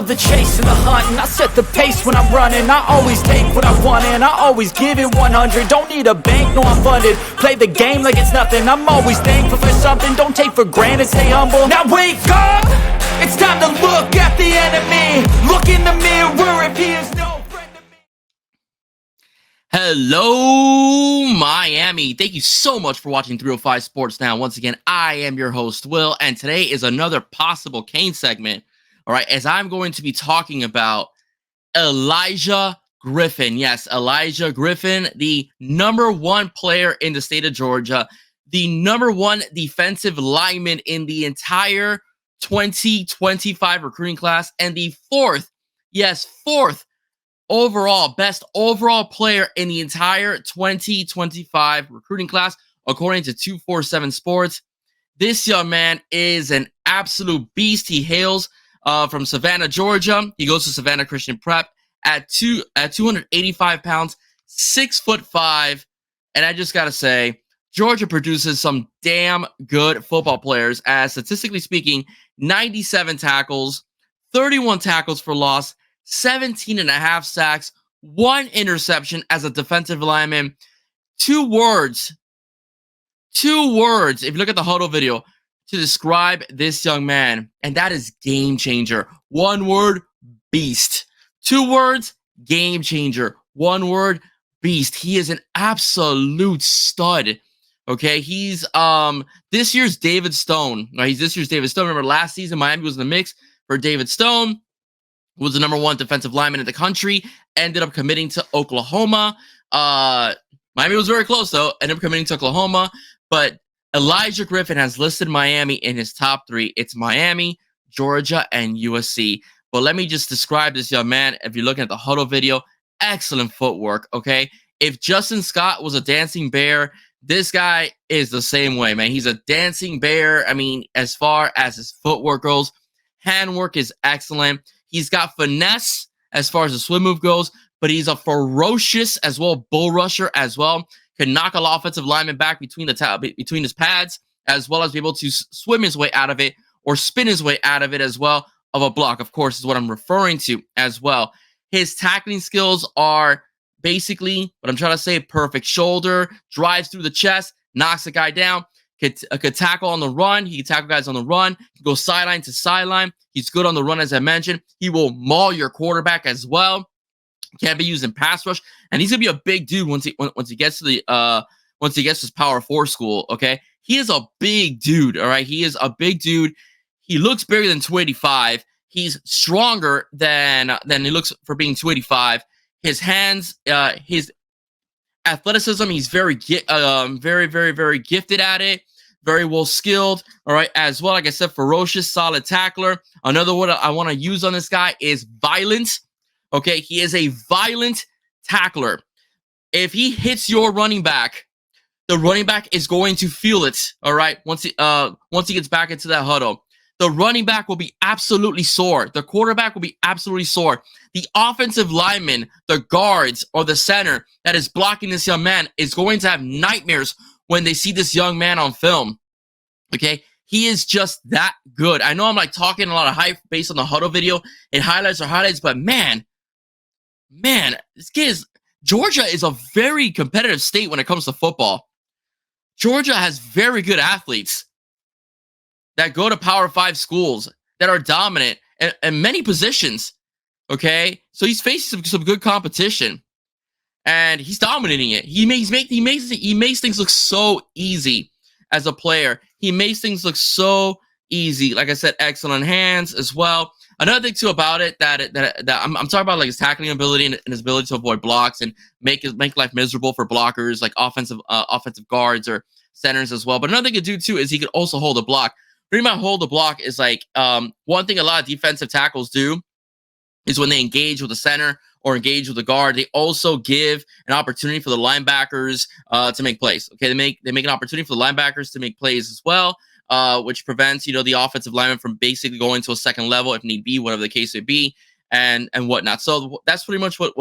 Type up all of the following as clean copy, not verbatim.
love the chase and the hunt, and I set the pace when I'm running. I always take what I want and I always give it 100. Don't need a bank, no I'm funded. Play the game like it's nothing. I'm always thankful for something. Don't take for granted, stay humble. Now wake up! It's time to look at the enemy. Look in the mirror if he is no friend to me. Hello, Miami. Thank you so much for watching 305 Sports Now. Once again, I am your host, Will, and today is another possible Kane segment. All right, as I'm going to be talking about Elijah Griffin. Yes, Elijah Griffin, the #1 player in the state of Georgia, the #1 defensive lineman in the entire 2025 recruiting class, and the fourth best overall player in the entire 2025 recruiting class, according to 247 Sports. This young man is an absolute beast. He hails from Savannah, Georgia. He goes to Savannah Christian Prep at 285 pounds, 6'5", and I just gotta say, Georgia produces some damn good football players. As statistically speaking, 97 tackles, 31 tackles for loss, 17.5 sacks, 1 interception as a defensive lineman. Two words, if you look at the huddle video, to describe this young man, and that is game changer. 1 word, beast. 2 words, game changer. 1 word, beast. He is an absolute stud. Okay, he's this year's David Stone. Right, he's this year's David Stone. Remember last season, Miami was in the mix for David Stone, who was the #1 defensive lineman in the country. Ended up committing to Oklahoma. Miami was very close though. Ended up committing to Oklahoma, but Elijah Griffin has listed Miami in his top 3. It's Miami, Georgia, and USC. But let me just describe this young man. If you're looking at the huddle video, excellent footwork. Okay, if Justin Scott was a dancing bear, this guy is the same way, man. He's a dancing bear. I mean, as far as his footwork goes, handwork is excellent. He's got finesse as far as the swim move goes, but he's a ferocious as well bull rusher as well. Can knock an offensive lineman back between his pads, as well as be able to swim his way out of it or spin his way out of it as well of a block, of course, is what I'm referring to as well. His tackling skills are basically what I'm trying to say: perfect shoulder, drives through the chest, knocks a guy down, could tackle on the run. He can tackle guys on the run, can go sideline to sideline. He's good on the run, as I mentioned. He will maul your quarterback as well. Can't be used in pass rush, and he's gonna be a big dude once he gets to the once he gets to his Power 4 school. Okay, he is a big dude. All right, he is a big dude. He looks bigger than 285. He's stronger than he looks for being 285. His hands, his athleticism, he's very gifted at it. Very well skilled. All right, as well, like I said, ferocious, solid tackler. Another word I want to use on this guy is violent. Okay, he is a violent tackler. If he hits your running back, the running back is going to feel it. All right, once he gets back into that huddle, the running back will be absolutely sore. The quarterback will be absolutely sore. The offensive lineman, the guards, or the center that is blocking this young man is going to have nightmares when they see this young man on film. Okay, he is just that good. I know I'm like talking a lot of hype based on the huddle video and highlights, but man, this kid is. Georgia is a very competitive state when it comes to football. Georgia has very good athletes that go to Power 5 schools that are dominant in many positions. Okay, so he's facing some good competition, and he's dominating it. He makes things look so easy as a player. He makes things look so easy. Like I said, excellent hands as well. Another thing too about it that I'm talking about, like his tackling ability and his ability to avoid blocks and make life miserable for blockers like offensive guards or centers as well. But another thing to do too is he could also hold a block. Pretty much hold the block is like one thing a lot of defensive tackles do is when they engage with the center or engage with the guard, they also give an opportunity for the linebackers to make plays. Okay, they make an opportunity for the linebackers to make plays as well, which prevents the offensive lineman from basically going to a second level if need be, whatever the case may be, and whatnot. So that's pretty much what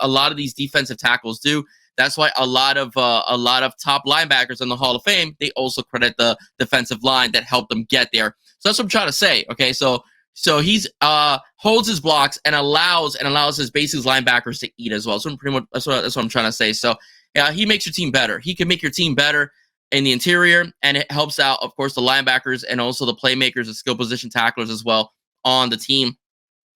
a lot of these defensive tackles do. That's why a lot of top linebackers in the Hall of Fame, they also credit the defensive line that helped them get there. So that's what I'm trying to say. Okay, so So he's holds his blocks and allows his bases linebackers to eat as well. So pretty much that's what I'm trying to say. So yeah, he makes your team better. He can make your team better in the interior, and it helps out, of course, the linebackers and also the playmakers, the skill position tacklers as well on the team.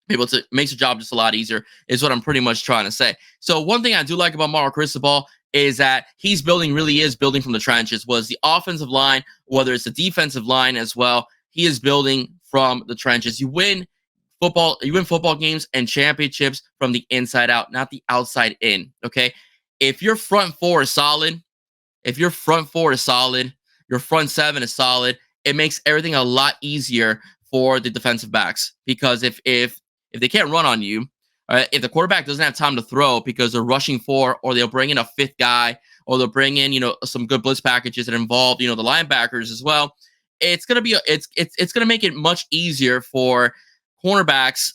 Able to makes the job just a lot easier is what I'm pretty much trying to say. So one thing I do like about Mario Cristobal is that really is building from the trenches. Was the offensive line, whether it's the defensive line as well, he is building from the trenches. You win football games and championships from the inside out, not the outside in. Okay. If your front four is solid, your front seven is solid, it makes everything a lot easier for the defensive backs. Because if they can't run on you, if the quarterback doesn't have time to throw because they're rushing four, or they'll bring in a fifth guy, or they'll bring in, some good blitz packages that involve, the linebackers as well, it's gonna make it much easier for cornerbacks,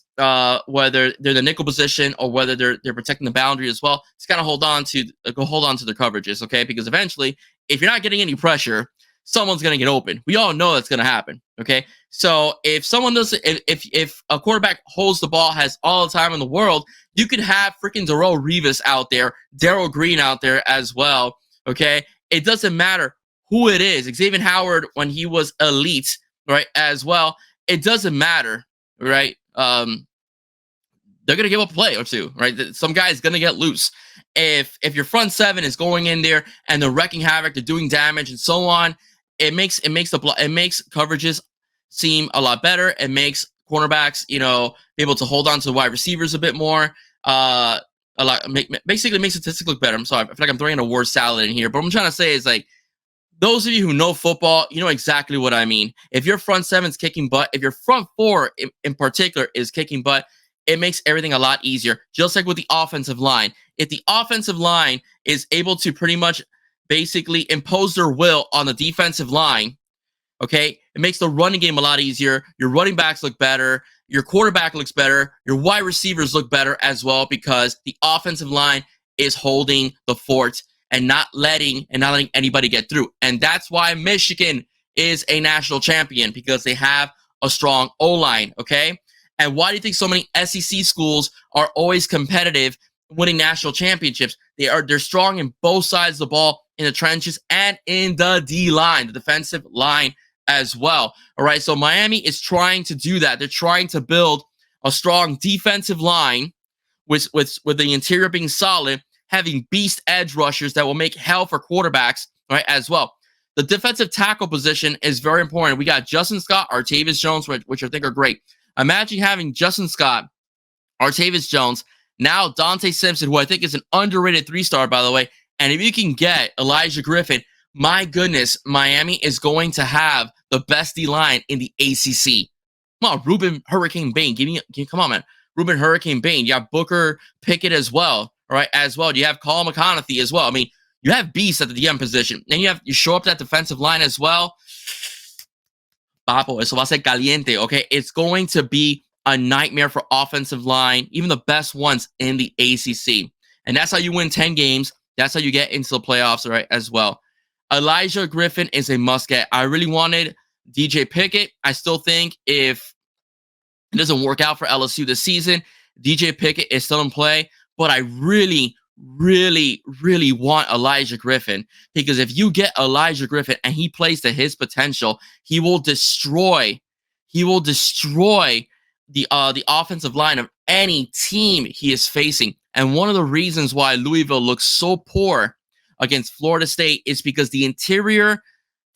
whether they're the nickel position or whether they're protecting the boundary as well. It's gotta hold on to their coverages, okay? Because eventually, if you're not getting any pressure, someone's gonna get open. We all know that's gonna happen, okay? So if someone doesn't, if a quarterback holds the ball, has all the time in the world, you could have freaking Darrelle Revis out there, Darrell Green out there as well, okay? It doesn't matter who it is. Xavier Howard, when he was elite, right, as well, it doesn't matter, right? They're going to give up a play or two, right? Some guy is going to get loose. If your front seven is going in there and they're wrecking havoc, they're doing damage and so on, it makes coverages seem a lot better. It makes cornerbacks, be able to hold on to the wide receivers a bit more. Basically makes statistics look better. I'm sorry, I feel like I'm throwing a word salad in here, but what I'm trying to say is, like, those of you who know football, you know exactly what I mean. If your front seven's kicking butt, if your front four in particular is kicking butt, it makes everything a lot easier. Just like with the offensive line. If the offensive line is able to pretty much basically impose their will on the defensive line, okay, it makes the running game a lot easier. Your running backs look better. Your quarterback looks better. Your wide receivers look better as well, because the offensive line is holding the fort and not letting anybody get through. And that's why Michigan is a national champion, because they have a strong O-line, okay? And why do you think so many SEC schools are always competitive, winning national championships? They're strong in both sides of the ball, in the trenches and in the D-line, the defensive line as well. All right, so Miami is trying to do that. They're trying to build a strong defensive line with the interior being solid, having beast edge rushers that will make hell for quarterbacks, right, as well. The defensive tackle position is very important. We got Justin Scott, Artavis Jones, which I think are great. Imagine having Justin Scott, Artavis Jones, now Dante Simpson, who I think is an underrated 3-star, by the way. And if you can get Elijah Griffin, my goodness, Miami is going to have the best D-line in the ACC. Come on, Ruben Hurricane Bain. Come on, man. Ruben Hurricane Bain. You have Booker Pickett as well, all right, as well. You have Colin McConaughey as well. I mean, you have beasts at the DM position. And you show up that defensive line as well. Papo, eso va a ser caliente, okay? It's going to be a nightmare for offensive line, even the best ones in the ACC. And that's how you win 10 games. That's how you get into the playoffs, right, as well. Elijah Griffin is a must-get. I really wanted DJ Pickett. I still think if it doesn't work out for LSU this season, DJ Pickett is still in play. But I really, really, really want Elijah Griffin, because if you get Elijah Griffin and he plays to his potential, he will destroy the offensive line of any team he is facing. And one of the reasons why Louisville looks so poor against Florida State is because the interior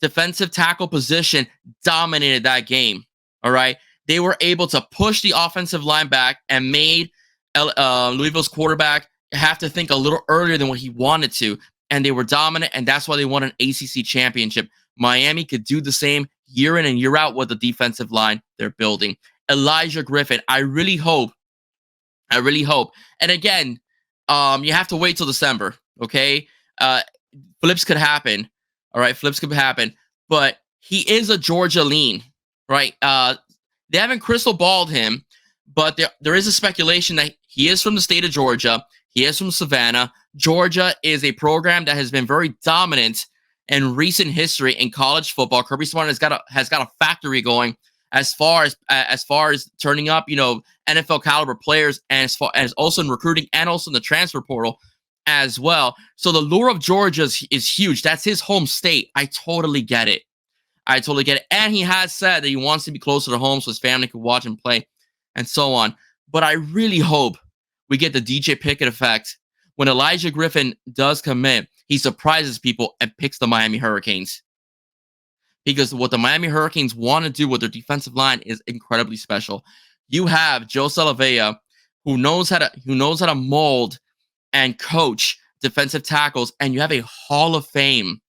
defensive tackle position dominated that game. All right, they were able to push the offensive line back and made Louisville's quarterback have to think a little earlier than what he wanted to, and they were dominant, and that's why they won an ACC championship. Miami could do the same year in and year out with the defensive line they're building. Elijah Griffin, I really hope. And again, you have to wait till December, okay? Flips could happen, all right? Flips could happen, but he is a Georgia lean, right? They haven't crystal balled him, but there is a speculation that he is from the state of Georgia. He is from Savannah. Georgia is a program that has been very dominant in recent history in college football. Kirby Smart has got a factory going as far as turning up, NFL caliber players, and as far as also in recruiting and also in the transfer portal as well. So the lure of Georgia is huge. That's his home state. I totally get it. I totally get it. And he has said that he wants to be closer to home so his family can watch him play and so on. But I really hope we get the DJ Pickett effect. When Elijah Griffin does commit, he surprises people and picks the Miami Hurricanes. Because what the Miami Hurricanes want to do with their defensive line is incredibly special. You have Joe Salavea, who knows how to mold and coach defensive tackles, and you have a Hall of Fame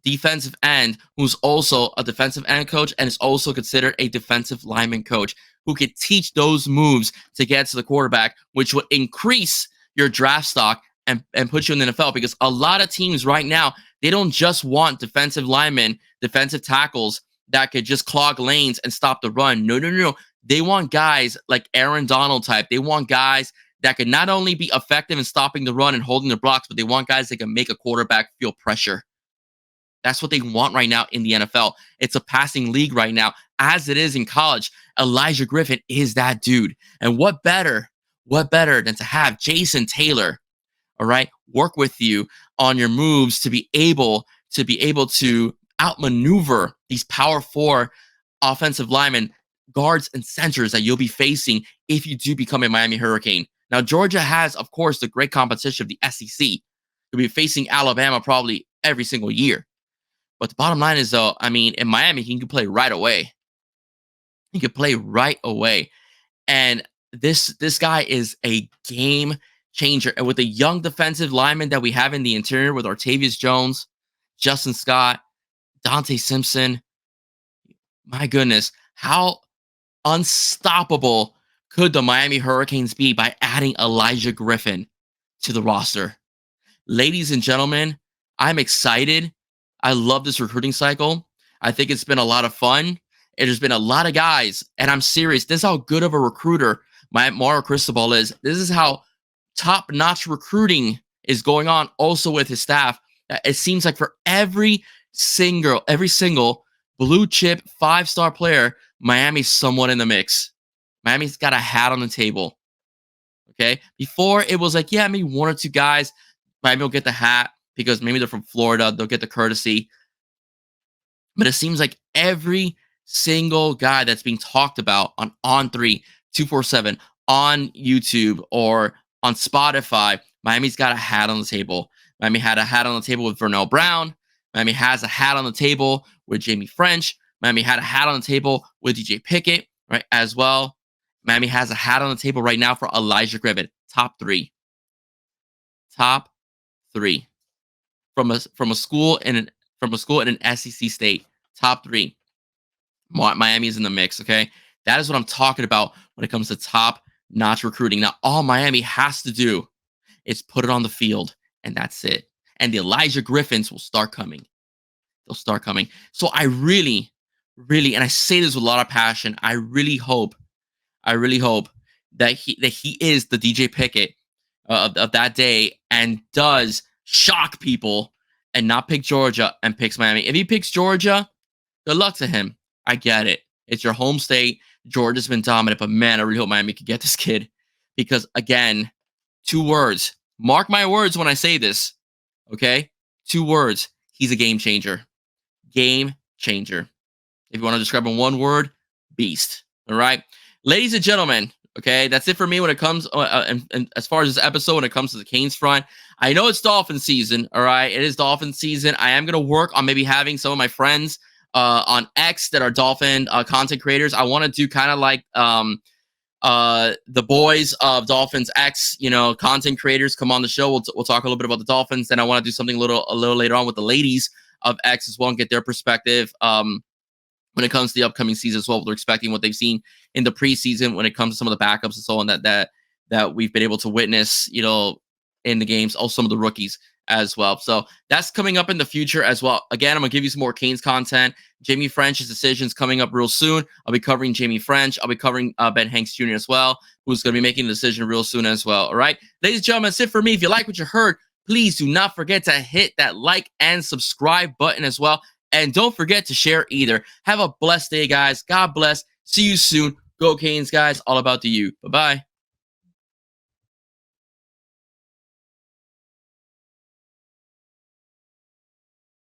defensive end who's also a defensive end coach and is also considered a defensive lineman coach who could teach those moves to get to the quarterback, which would increase your draft stock and put you in the NFL. Because a lot of teams right now, they don't just want defensive linemen, defensive tackles that could just clog lanes and stop the run. No. They want guys like Aaron Donald type. They want guys that could not only be effective in stopping the run and holding the blocks, but they want guys that can make a quarterback feel pressure. That's what they want right now in the NFL. It's a passing league right now, as it is in college. Elijah Griffin is that dude. And what better than to have Jason Taylor, all right, work with you on your moves to be able to outmaneuver these power four offensive linemen, guards, and centers that you'll be facing if you do become a Miami Hurricane. Now, Georgia has, of course, the great competition of the SEC. You'll be facing Alabama probably every single year. But the bottom line is, though, I mean, in Miami, he can play right away. He can play right away. And this guy is a game changer. And with the young defensive linemen that we have in the interior with Artavius Jones, Justin Scott, Dante Simpson, my goodness, how unstoppable could the Miami Hurricanes be by adding Elijah Griffin to the roster? Ladies and gentlemen, I'm excited. I love this recruiting cycle. I think it's been a lot of fun. There's been a lot of guys, and I'm serious. This is how good of a recruiter Mario Cristobal is. This is how top-notch recruiting is going on also with his staff. It seems like for every single blue chip 5-star player, Miami's somewhat in the mix. Miami's got a hat on the table. Okay? Before, it was like, yeah, maybe one or two guys. Miami will get the hat because maybe they're from Florida. They'll get the courtesy. But it seems like every single guy that's being talked about on On3, 247, on YouTube, or on Spotify, Miami's got a hat on the table. Miami had a hat on the table with Vernell Brown. Miami has a hat on the table with Jamie French. Miami had a hat on the table with DJ Pickett, right, as well. Miami has a hat on the table right now for Elijah Griffin. Top three. From a school in an SEC state. Top three. Miami is in the mix, okay? That is what I'm talking about when it comes to top-notch recruiting. Now, all Miami has to do is put it on the field, and that's it. And the Elijah Griffins will start coming. They'll start coming. So I really, and I say this with a lot of passion, I really hope that he is the DJ Pickett of that day and does shock people and not pick Georgia and picks Miami. If he picks Georgia, good luck to him. I get it. It's your home state. Georgia's been dominant, but man, I really hope Miami could get this kid because, again, 2 words. Mark my words when I say this, okay? 2 words. He's a game changer. Game changer. If you want to describe in 1 word, beast. All right? Ladies and gentlemen, okay, that's it for me when it comes, and as far as this episode, when it comes to the Canes front. I know it's Dolphin season, all right? It is Dolphin season. I am going to work on maybe having some of my friends on X that are Dolphin content creators. I want to do kind of like the boys of Dolphins X, content creators come on the show. We'll talk a little bit about the Dolphins. Then I want to do something a little later on with the ladies of X as well and get their perspective when it comes to the upcoming season as well. They're expecting what they've seen in the preseason when it comes to some of the backups and so on that we've been able to witness, in the games. Also, some of the rookies as well. So that's coming up in the future as well. Again, I'm going to give you some more Canes content. Jamie French's decisions coming up real soon. I'll be covering Jamie French. I'll be covering Ben Hanks Jr. as well, who's going to be making a decision real soon as well. All right. Ladies and gentlemen, that's it for me. If you like what you heard, please do not forget to hit that like and subscribe button as well. And don't forget to share either. Have a blessed day, guys. God bless. See you soon. Go Canes, guys. All about the U. Bye-bye.